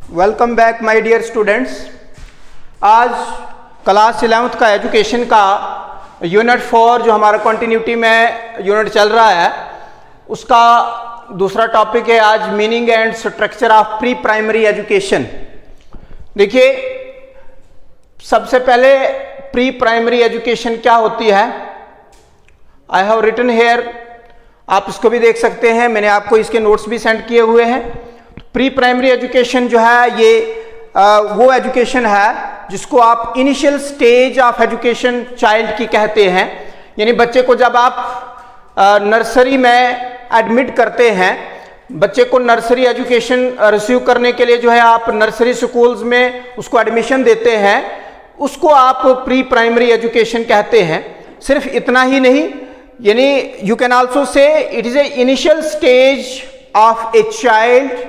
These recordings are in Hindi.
Welcome back my dear students. आज क्लास 11th का एजुकेशन का यूनिट 4 जो हमारा कंटिन्यूटी में यूनिट चल रहा है उसका दूसरा टॉपिक है आज meaning and structure of pre primary education. देखिए, सबसे पहले प्री प्राइमरी एजुकेशन क्या होती है। आई हैव रिटन हेयर, आप इसको भी देख सकते हैं, मैंने आपको इसके नोट्स भी सेंड किए हुए हैं। प्री प्राइमरी एजुकेशन जो है ये वो एजुकेशन है जिसको आप initial stage of education child की कहते हैं। यानी बच्चे को जब आप नर्सरी में एडमिट करते हैं, बच्चे को नर्सरी एजुकेशन रिसीव करने के लिए जो है आप नर्सरी स्कूल्स में उसको एडमिशन देते हैं, उसको आप प्री प्राइमरी एजुकेशन कहते हैं। सिर्फ इतना ही नहीं, यानी you can also say it is a initial stage of a child.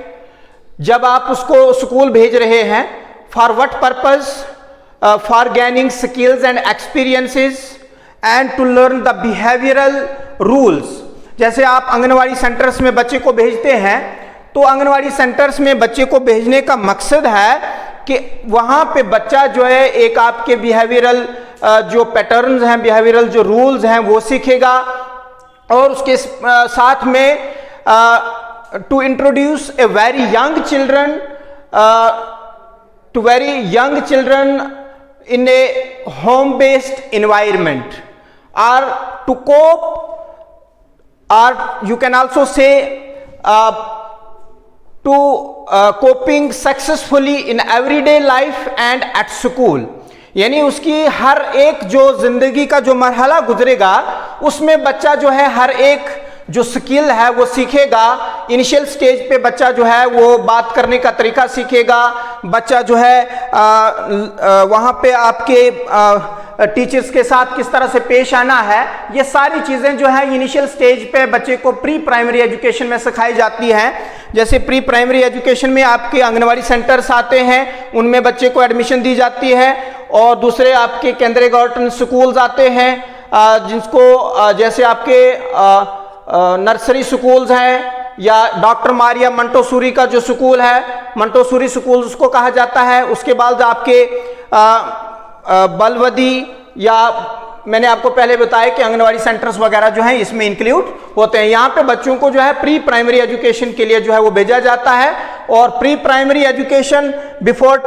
जब आप उसको स्कूल भेज रहे हैं for what purpose, for gaining skills and experiences and to learn the behavioural rules. जैसे आप आंगनवाड़ी सेंटर्स में बच्चे को भेजते हैं तो आंगनवाड़ी सेंटर्स में बच्चे को भेजने का मकसद है कि वहां पे बच्चा जो है एक आपके बिहेवियरल जो पैटर्न्स हैं, बिहेवियरल जो रूल्स हैं वो सीखेगा, और उसके साथ में to introduce a very young children to very young children in a home based environment, or to cope, or you can also say to coping successfully in everyday life and at school। यानी उसकी हर एक जो जिंदगी का जो मरहला गुजरेगा उसमें बच्चा जो है हर एक जो स्किल है वो सीखेगा। इनिशियल स्टेज पे बच्चा जो है वो बात करने का तरीका सीखेगा, बच्चा जो है वहाँ पे आपके टीचर्स के साथ किस तरह से पेश आना है, ये सारी चीज़ें जो है इनिशियल स्टेज पे बच्चे को प्री प्राइमरी एजुकेशन में सिखाई जाती हैं। जैसे प्री प्राइमरी एजुकेशन में आपके आंगनवाड़ी सेंटर्स आते हैं, उनमें बच्चे को एडमिशन दी जाती है, और दूसरे आपके किंडरगार्टन स्कूल्स आते हैं जिसको जैसे आपके नर्सरी स्कूल्स हैं, या डॉक्टर मारिया मंटोसूरी का जो स्कूल है, मंटोसूरी स्कूल उसको कहा जाता है। उसके बाद आपके बलवदी, या मैंने आपको पहले बताया कि आंगनवाड़ी सेंटर्स वगैरह जो हैं इसमें इंक्लूड होते हैं। यहाँ पे बच्चों को जो है प्री प्राइमरी एजुकेशन के लिए जो है वो भेजा जाता है। और pre primary education before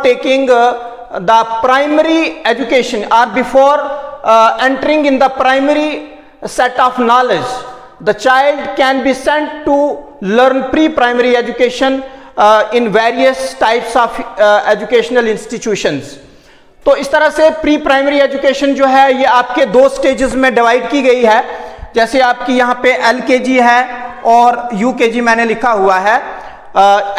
taking the primary education और before entering in the primary set of knowledge, the child can be sent to learn pre-primary education in various types of educational institutions। तो इस तरह से प्री प्राइमरी एजुकेशन जो है ये आपके दो स्टेजेस में डिवाइड की गई है। जैसे आपकी यहाँ पे LKG है और UKG मैंने लिखा हुआ है।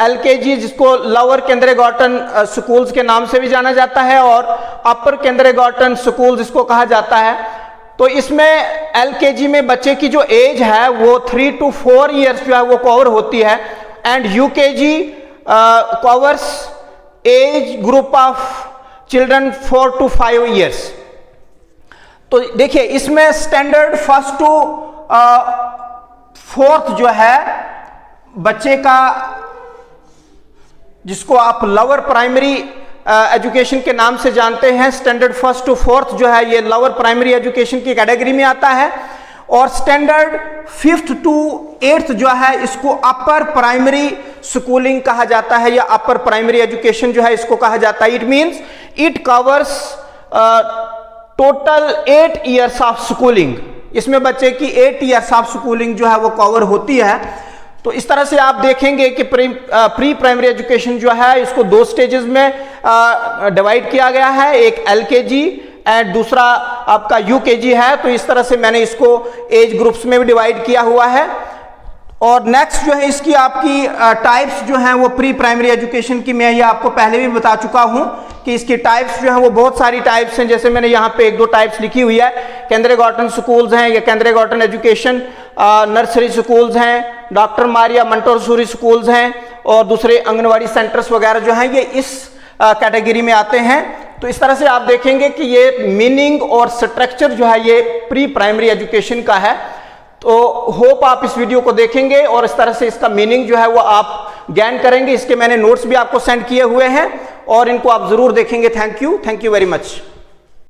LKG जिसको लोअर किंडरगार्टन स्कूल्स के नाम से भी जाना जाता है, और अपर किंडरगार्टन स्कूल जिसको कहा जाता है। तो इसमें LKG में बच्चे की जो एज है वो 3 to 4 ईयर्स जो है वो कवर होती है, and UKG covers age group of children 4 to 5 years. तो देखिए, इसमें स्टैंडर्ड 1st to 4th जो है बच्चे का, जिसको आप लोअर प्राइमरी एजुकेशन के नाम से जानते हैं, स्टैंडर्ड 1st to 4th जो है ये लोअर प्राइमरी एजुकेशन की कैटेगरी में आता है। और स्टैंडर्ड 5th to 8th जो है इसको अपर प्राइमरी स्कूलिंग कहा जाता है, या अपर प्राइमरी एजुकेशन जो है इसको कहा जाता है। It means it covers total 8 years of schooling. इसमें बच्चे की 8 ईयर्स ऑफ स्कूलिंग जो है वो कवर होती है। तो इस तरह से आप देखेंगे कि प्री प्राइमरी एजुकेशन जो है इसको दो स्टेजेस में डिवाइड किया गया है, एक LKG एंड दूसरा आपका UKG है। तो इस तरह से मैंने इसको एज ग्रुप्स में भी डिवाइड किया हुआ है। और नेक्स्ट जो है इसकी आपकी टाइप्स जो हैं वो प्री प्राइमरी एजुकेशन की मैं ये आपको पहले भी बता चुका हूं कि इसकी टाइप्स जो हैं वो बहुत सारी टाइप्स हैं। जैसे मैंने यहाँ पे 1-2 टाइप्स लिखी हुई है। किंडरगार्टन स्कूल्स हैं या किंडरगार्टन एजुकेशन, नर्सरी स्कूल्स हैं, डॉक्टर मारिया मंटोसूरी स्कूल्स हैं, और दूसरे आंगनवाड़ी सेंटर्स वगैरह जो हैं ये इस कैटेगरी में आते हैं। तो इस तरह से आप देखेंगे कि ये मीनिंग और स्ट्रक्चर जो है ये प्री प्राइमरी एजुकेशन का है। तो होप आप इस वीडियो को देखेंगे और इस तरह से इसका मीनिंग जो है वो आप गेन करेंगे। इसके मैंने नोट्स भी आपको सेंड किए हुए हैं और इनको आप जरूर देखेंगे। Thank you very much.